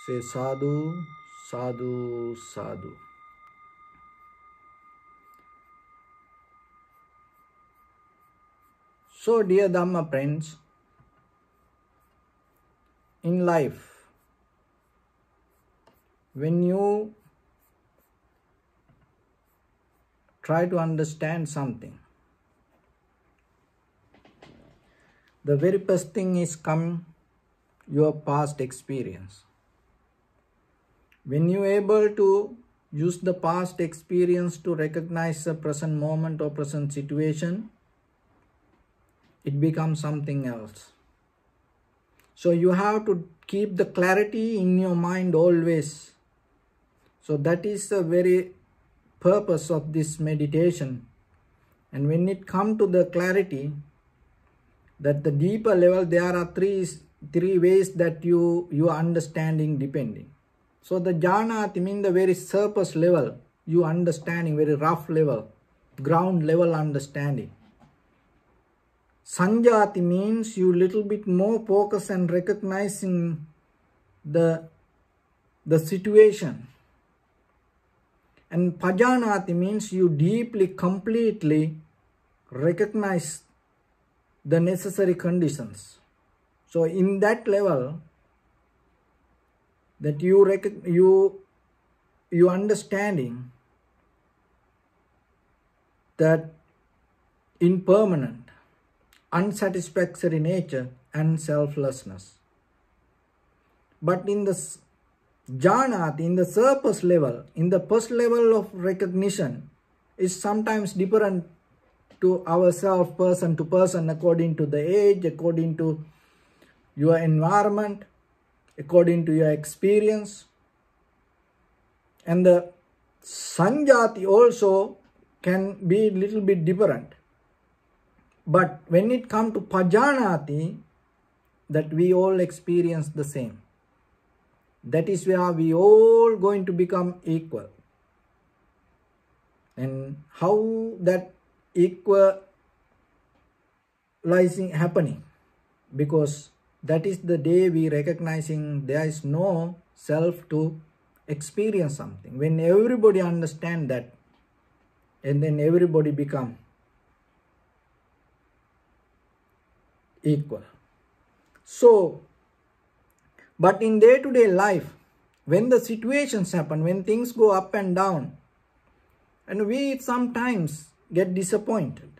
Say sadhu, sadhu, sadhu. So, dear Dhamma friends, in life, when you try to understand something, the very first thing is come your past experience. When you are able to use the past experience to recognize the present moment or present situation, it becomes something else. So you have to keep the clarity in your mind always. So that is the very purpose of this meditation. And when it comes to the clarity, that the deeper level, there are three ways that you are understanding depending. So the jhanati means the very surface level, you understanding, very rough level, ground level understanding. Sanjati means you little bit more focus and recognizing the situation. And pajanati means you deeply, completely recognize the necessary conditions. So in that level, that you understanding that impermanent, unsatisfactory nature and selflessness. But in the jhanati, in the surface level, in the first level of recognition, is sometimes different to ourselves, person to person, according to the age, according to your environment, according to your experience. And the sanjati also can be a little bit different. But when it comes to pajanati, that we all experience the same. That is where we all going to become equal. And how that equalizing happening? Because that is the day we recognizing there is no self to experience something. When everybody understand that, and then everybody become equal. So, but in day-to-day life, when the situations happen, when things go up and down, and we sometimes get disappointed.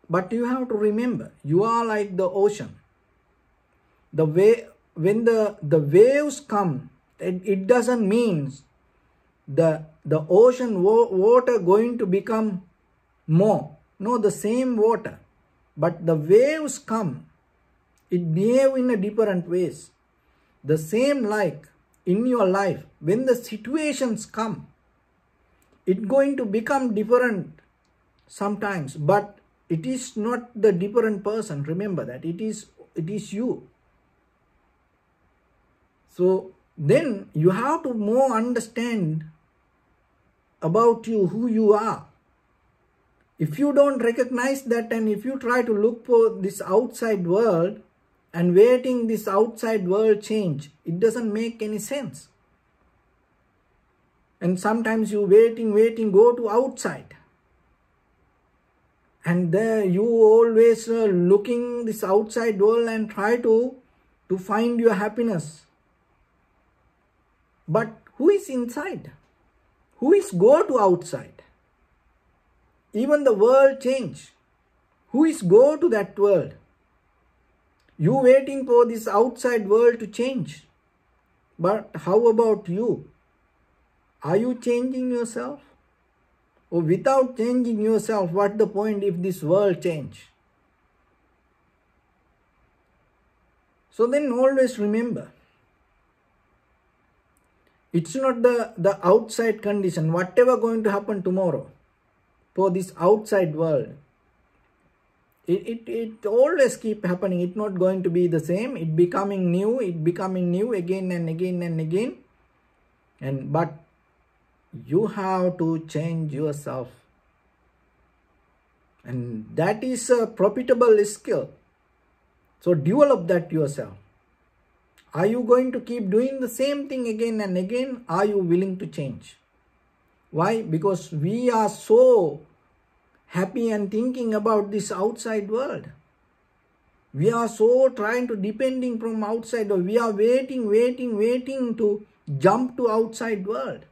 But you have to remember, you are like the ocean. When the waves come, it doesn't mean the ocean water going to become more. No, the same water. But the waves come, it behave in a different ways. The same like in your life, when the situations come, it going to become different sometimes, but it is not the different person. Remember that it is you. So then you have to more understand about you, who you are. If you don't recognize that, and if you try to look for this outside world and waiting this outside world change, it doesn't make any sense. And sometimes you waiting, go to outside. And there you always looking this outside world and try to find your happiness. But who is inside? Who is go to outside? Even the world change. Who is go to that world? You waiting for this outside world to change. But how about you? Are you changing yourself? Or without changing yourself, what the point if this world change? So then always remember, it's not the outside condition, whatever going to happen tomorrow for this outside world. It always keep happening. It's not going to be the same. It becoming new again and again and again. But you have to change yourself. And that is a profitable skill. So develop that yourself. Are you going to keep doing the same thing again and again? Are you willing to change? Why? Because we are so happy and thinking about this outside world. We are so trying to depending from outside. We are waiting to jump to outside world.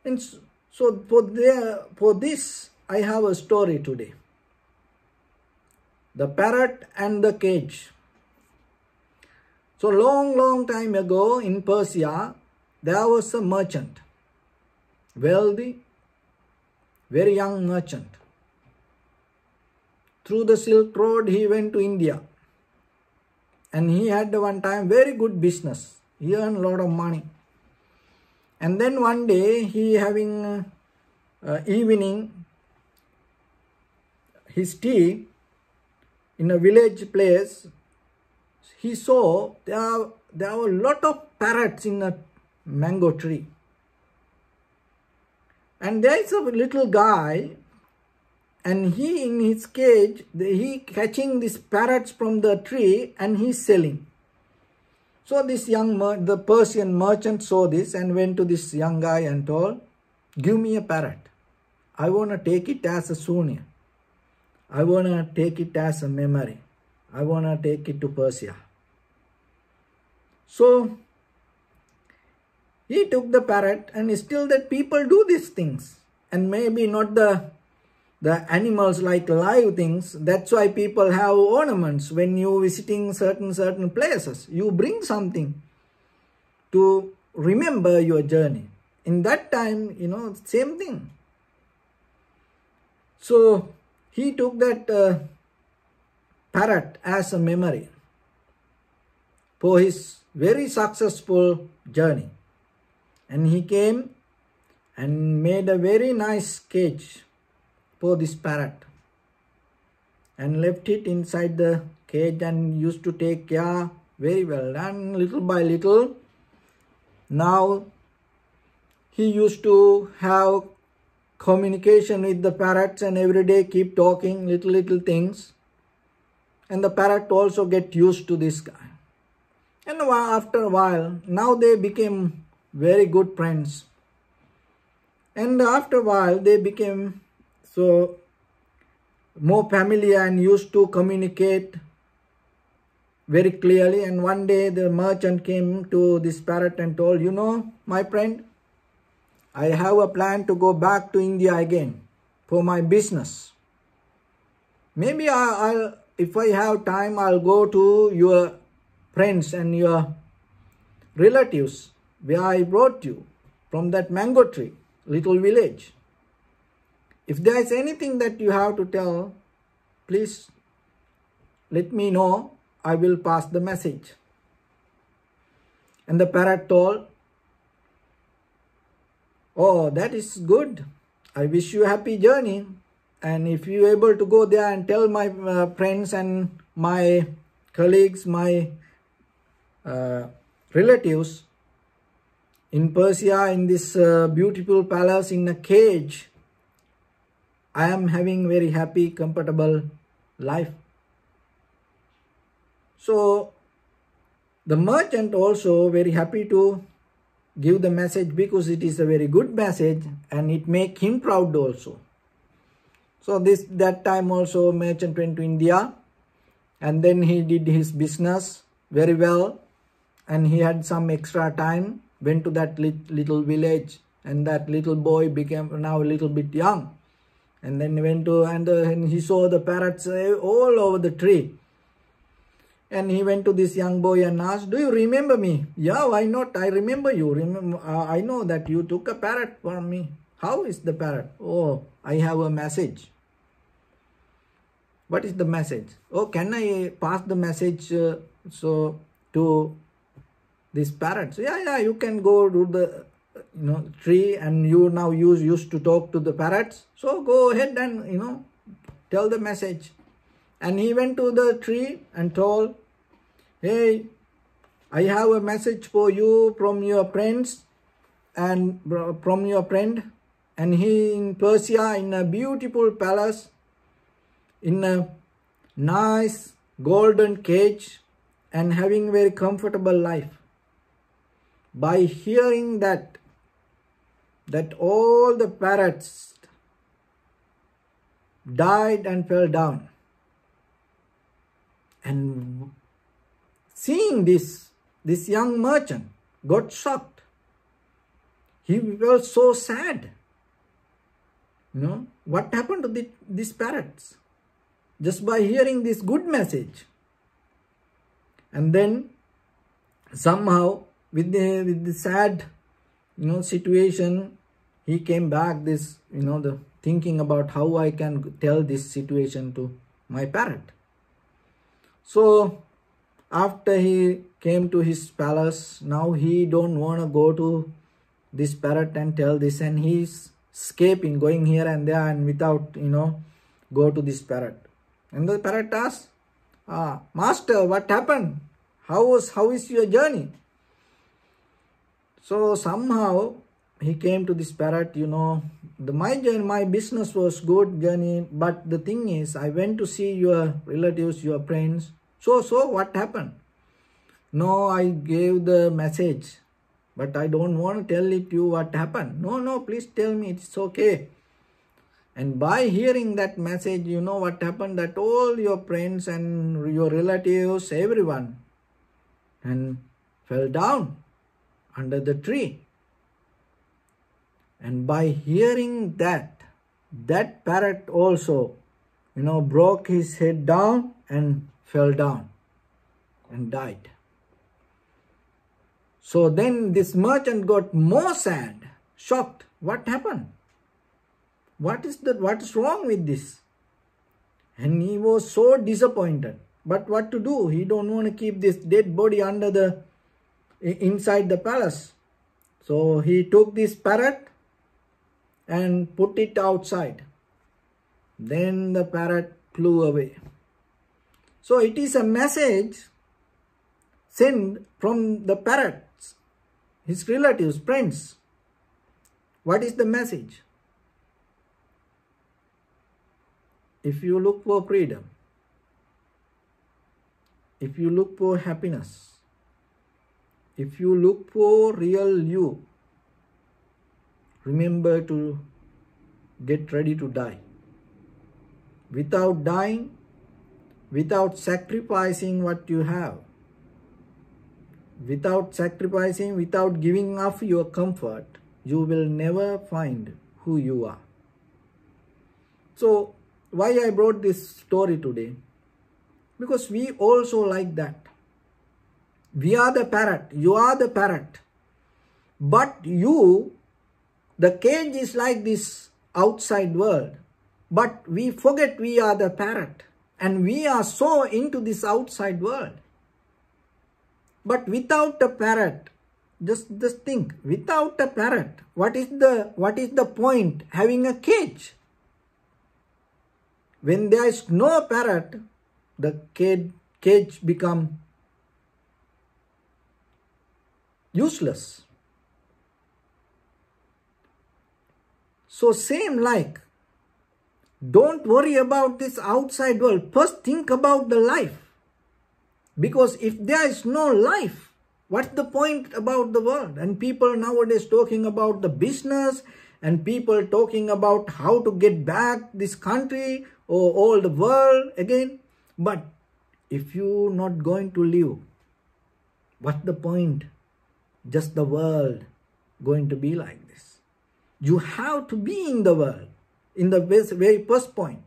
And so for this, I have a story today. The parrot and the cage. So long time ago in Persia, there was a merchant, wealthy, very young merchant. Through the Silk Road, he went to India. And he had one time very good business. He earned a lot of money. And then one day, he having evening, his tea in a village place, he saw there were a lot of parrots in a mango tree. And there is a little guy, and he in his cage, he catching these parrots from the tree and he's selling. So this the Persian merchant saw this and went to this young guy and told, give me a parrot. I want to take it as a souvenir. I want to take it as a memory. I want to take it to Persia. So he took the parrot, and still that people do these things. And maybe not the animals like live things. That's why people have ornaments when you visiting certain places. You bring something to remember your journey. In that time, same thing. So he took that parrot as a memory for his very successful journey. And he came and made a very nice cage for this parrot and left it inside the cage and used to take care very well. And little by little, now he used to have communication with the parrots and every day keep talking little things. And the parrot also get used to this guy. And after a while, now they became very good friends. And after a while, they became so more familiar and used to communicate very clearly. And one day the merchant came to this parrot and told, my friend, I have a plan to go back to India again for my business. Maybe if I have time, I'll go to your friends and your relatives where I brought you from that mango tree, little village. If there is anything that you have to tell, please let me know. I will pass the message. And the parrot told, oh, that is good. I wish you a happy journey. And if you are able to go there and tell my friends and my colleagues, my relatives in Persia, in this beautiful palace in a cage, I am having very happy, comfortable life. So the merchant also very happy to give the message because it is a very good message and it make him proud also. So that time also merchant went to India and then he did his business very well and he had some extra time, went to that little village and that little boy became now a little bit young. And then he went to, and he saw the parrots all over the tree. And he went to this young boy and asked, do you remember me? Yeah, why not? I remember you. I know that you took a parrot from me. How is the parrot? Oh, I have a message. What is the message? Oh, can I pass the message to this parrot? So, yeah, you can go to the tree and you now used to talk to the parrots. So go ahead and, tell the message. And he went to the tree and told, hey, I have a message for you from your friends and from your friend. And he in Persia in a beautiful palace in a nice golden cage and having a very comfortable life. By hearing that all the parrots died and fell down, and seeing this young merchant got shocked. He was so sad. What happened to these parrots? Just by hearing this good message. And then somehow with the sad situation, he came back the thinking about how I can tell this situation to my parrot. So after he came to his palace, now he don't want to go to this parrot and tell this, and he's escaping, going here and there, and without go to this parrot. And the parrot asks, Master, what happened? How is your journey? So somehow he came to this parrot, my business was good journey, but the thing is, I went to see your relatives, your friends. So what happened? No, I gave the message, but I don't want to tell it to you what happened. No, please tell me, it's okay. And by hearing that message, what happened, that all your friends and your relatives, everyone, and fell down under the tree. And by hearing that parrot also, broke his head down and fell down and died. So then this merchant got more sad, shocked. What happened? What is wrong with this? And he was so disappointed. But what to do? He don't want to keep this dead body inside the palace. So he took this parrot and put it outside. Then the parrot flew away. So it is a message sent from the parrots, his relatives, friends. What is the message? If you look for freedom, if you look for happiness, if you look for real you, remember to get ready to die. Without dying, without sacrificing what you have, without sacrificing, without giving up your comfort, you will never find who you are. So, why I brought this story today? Because we also like that. We are the parrot, you are the parrot. But the cage is like this outside world. But we forget we are the parrot. And we are so into this outside world. But without a parrot, just think, without a parrot, what is the point having a cage? When there is no parrot, the cage become useless. So same like, don't worry about this outside world. First think about the life. Because if there is no life, what's the point about the world? And people nowadays talking about the business, and people talking about how to get back this country or all the world again. But if you're not going to live, what's the point? Just the world going to be like this. You have to be in the world, in the very first point.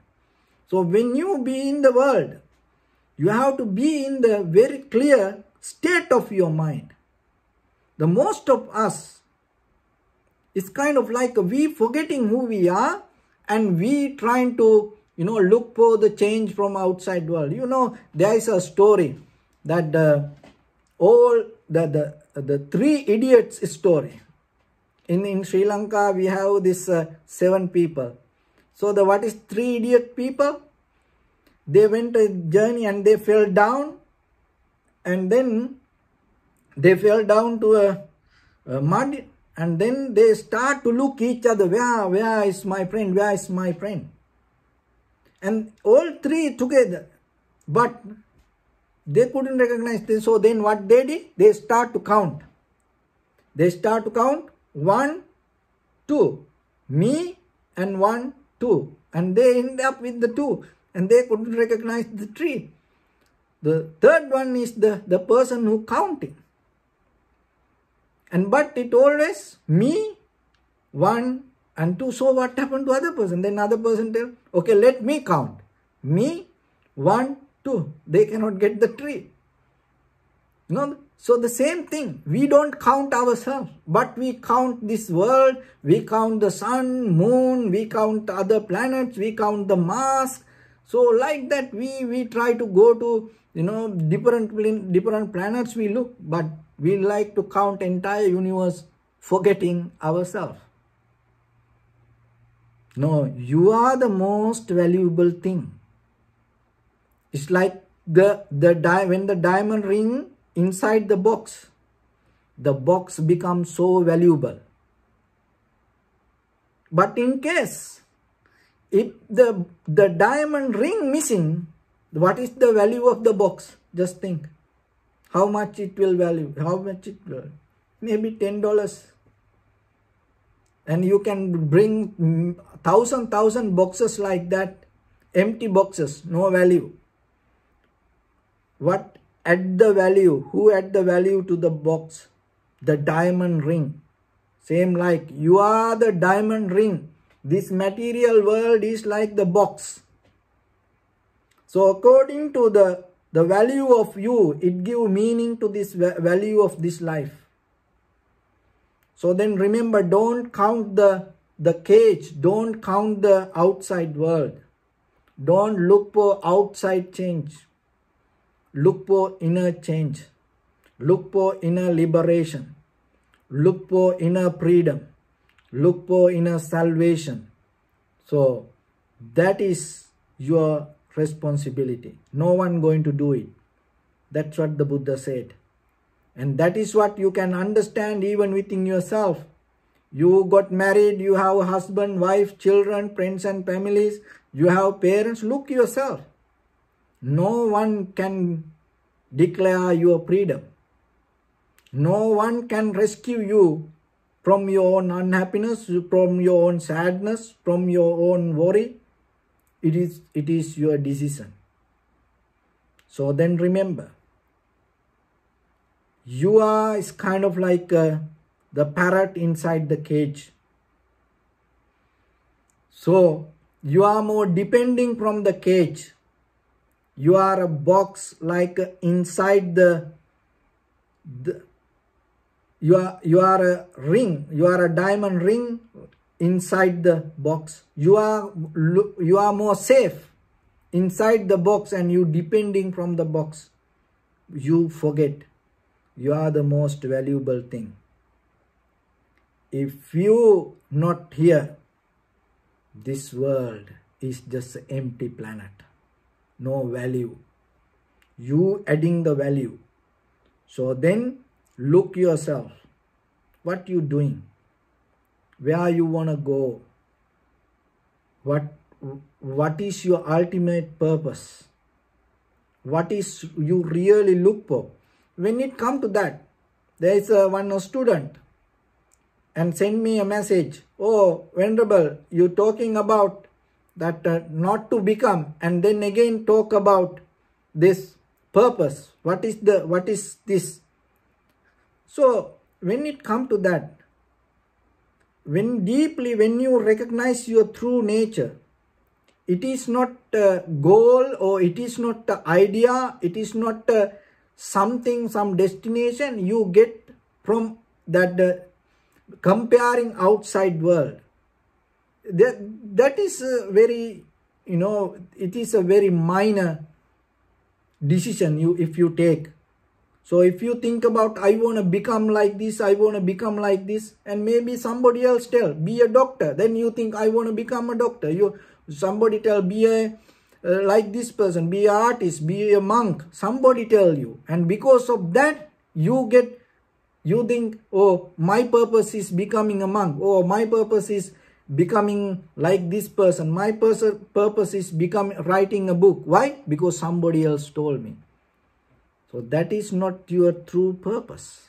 So when you be in the world, you have to be in the very clear state of your mind. The most of us is kind of like we forgetting who we are, and we trying to look for the change from outside world. There is a story that the three idiots story. In Sri Lanka we have this 7 people. So what is 3 idiot people? They went a journey and they fell down, and then they fell down to a mud, and then they start to look each other. Where is my friend? Where is my friend? And all 3 together. But They couldn't recognize this. So then what they did? They start to count. They start to count 1, 2. Me and 1, 2. And they end up with the 2. And they couldn't recognize the tree. The third one is the person who counting. But it always me, 1 and 2. So what happened to other person? Then other person tell, okay, let me count. Me, 1, 2. They cannot get the tree. No. So the same thing. We don't count ourselves, but we count this world. We count the sun, moon. We count other planets. We count the Mars. So like that, we try to go to different planets. We look, but we like to count entire universe, forgetting ourselves. No, you are the most valuable thing. It's like when the diamond ring inside the box becomes so valuable. But in case if the diamond ring missing, what is the value of the box? Just think. How much it will value? How much it will? Maybe $10. And you can bring thousand boxes like that, empty boxes, no value. What add the value? Who add the value to the box? The diamond ring. Same like you are the diamond ring. This material world is like the box. So according to the value of you, it gives meaning to this value of this life. So then remember, don't count the cage. Don't count the outside world. Don't look for outside change. Look for inner change. Look for inner liberation. Look for inner freedom. Look for inner salvation. So that is your responsibility. No one going to do it. That's what the Buddha said. And that is what you can understand even within yourself. You got married, you have a husband, wife, children, friends and families. You have parents. Look yourself. No one can declare your freedom. No one can rescue you from your own unhappiness, from your own sadness, from your own worry. It is your decision. So then remember, you are is kind of like the parrot inside the cage. So you are more depending from the cage. You are a box like inside you are a ring. You are a diamond ring inside the box. You are more safe inside the box, and you depending from the box. You forget you are the most valuable thing. If you not here, this world is just an empty planet. No value. You adding the value. So then look yourself. What you doing? Where you want to go? What is your ultimate purpose? What is you really look for? When it come to that, there is one student and send me a message. Oh, Venerable, you talking about that not to become, and then again talk about this purpose. What is this? So when it come to that, when you recognize your true nature, it is not a goal, or it is not the idea, it is not some destination you get from that comparing outside world. That is very, it is a very minor decision if you take. So if you think about, I want to become like this, I want to become like this, and maybe somebody else tell, be a doctor. Then you think, I want to become a doctor. Somebody tell, be a like this person, be an artist, be a monk. Somebody tell you, and because of that, you think, oh, my purpose is becoming a monk. Oh, my purpose is becoming like this person. My purpose is writing a book. Why? Because somebody else told me. So that is not your true purpose.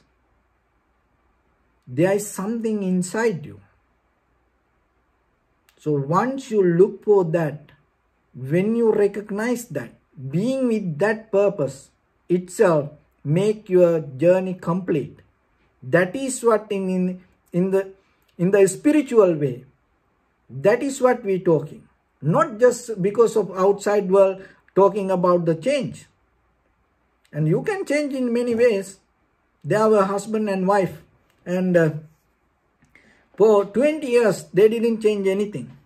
There is something inside you. So once you look for that, when you recognize that, being with that purpose itself make your journey complete. That is what in the spiritual way, that is what we talking. Not just because of outside world talking about the change. And you can change in many ways. They were husband and wife, and for 20 years they didn't change anything.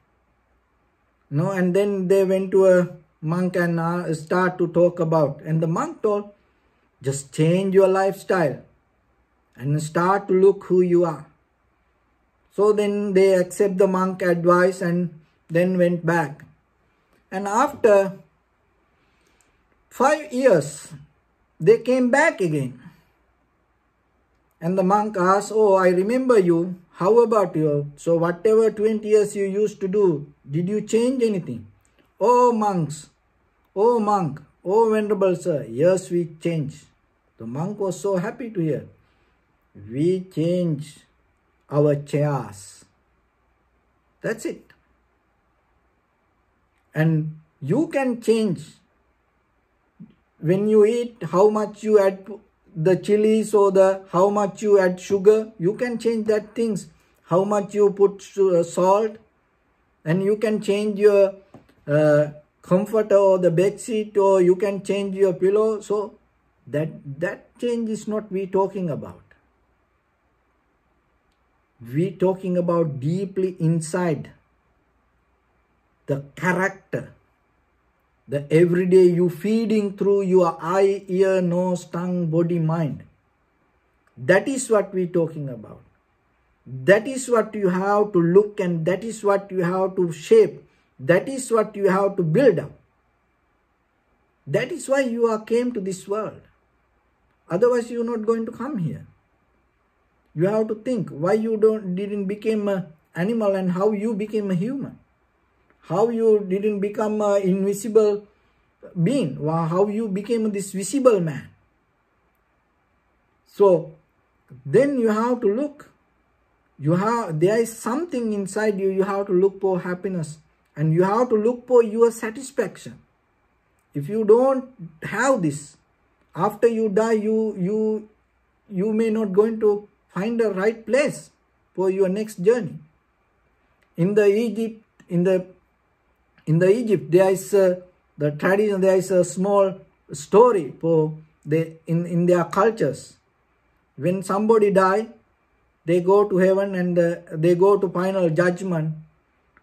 No, and then they went to a monk and start to talk about, and the monk told, just change your lifestyle and start to look who you are. So then they accept the monk advice and then went back. And after 5 years, they came back again. And the monk asked, oh, I remember you. How about you? So whatever 20 years you used to do, did you change anything? Oh, monks. Oh, monk. Oh, venerable sir. Yes, we changed. The monk was so happy to hear. We changed our chairs. That's it. And you can change when you eat, how much you add the chilies or how much you add sugar. You can change that things. How much you put salt, and you can change your comforter or the bed sheet, or you can change your pillow. So that change is not we talking about. We talking about deeply inside the character, the everyday you feeding through your eye, ear, nose, tongue, body, mind. That is what we talking about. That is what you have to look, and that is what you have to shape. That is what you have to build up. That is why you came to this world. Otherwise you are not going to come here. You have to think why you didn't become an animal and how you became a human. How you didn't become an invisible being. How you became this visible man. So then you have to look. There is something inside you. You have to look for happiness, and you have to look for your satisfaction. If you don't have this, after you die, you may not going to find the right place for your next journey. In the Egypt, there is the tradition. There is a small story for in their cultures. When somebody die, they go to heaven and they go to final judgment,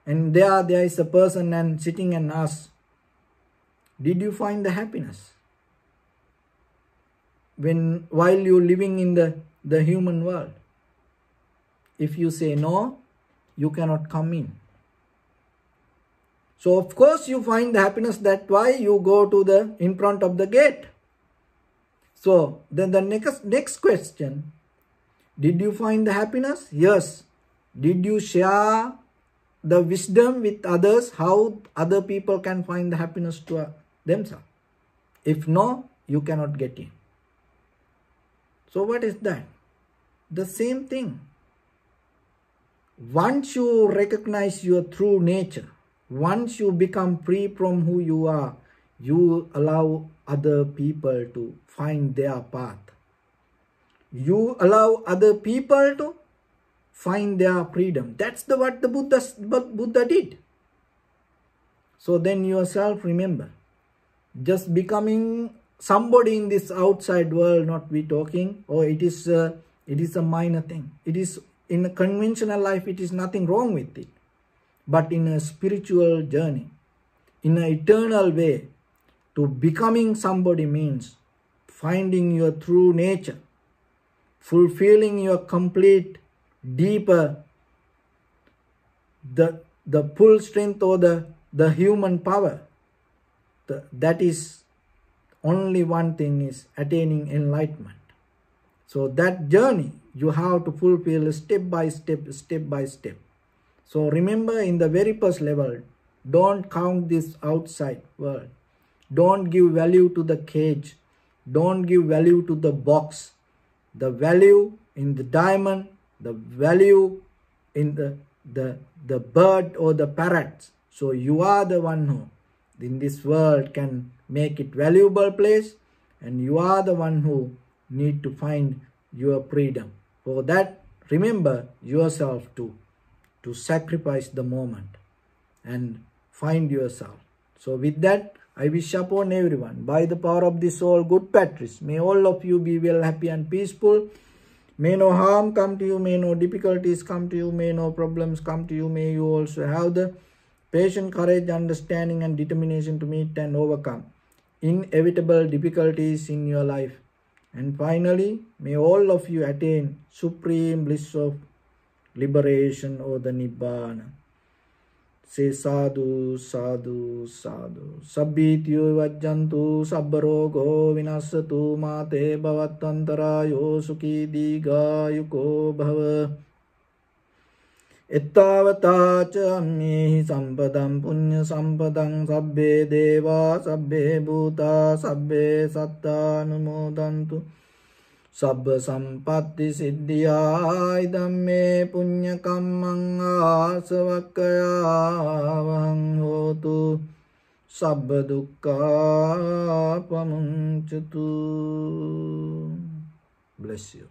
and there is a person and sitting and asks, did you find the happiness while you living in the human world? If you say no, you cannot come in. So of course you find the happiness. That's why you go to in front of the gate. So then the next question, did you find the happiness? Yes. Did you share the wisdom with others, how other people can find the happiness to themselves? If no, you cannot get in. So what is that? The same thing. Once you recognize your true nature, once you become free from who you are, you allow other people to find their path. You allow other people to find their freedom. That's what the Buddha did. So then yourself remember, just becoming somebody in this outside world, not we talking, or it is a minor thing. It is in a conventional life, it is nothing wrong with it. But in a spiritual journey, in an eternal way, to becoming somebody means finding your true nature, fulfilling your complete, deeper, the full strength or the human power. That is only one thing, is attaining enlightenment. So that journey you have to fulfill step by step. So remember, in the very first level, don't count this outside world. Don't give value to the cage. Don't give value to the box. The value in the diamond, the value in the bird or the parrots. So you are the one who in this world can make it valuable place, and you are the one who need to find your freedom. For that, remember yourself to sacrifice the moment and find yourself. So with that, I wish upon everyone, by the power of the soul, good Patrice, may all of you be well, happy and peaceful. May no harm come to you, may no difficulties come to you, may no problems come to you. May you also have the patience, courage, understanding and determination to meet and overcome inevitable difficulties in your life. And finally, may all of you attain supreme bliss of liberation or the Nibbana. Say sadhu, sadhu, sadhu. Sabbityo vajjantu sabbarogo vinasatu mate bhavattantarayo sukhi digayuko bhava. Ettavata ca ammehi sampadam punya sampadam sabbe deva sabbe bhuta sabbe satta anumodantu. Sabba sampatti siddhya idhamme punya kammang asavakkaya vahang hotu. Sabba dukkha pamuncatu. Bless you.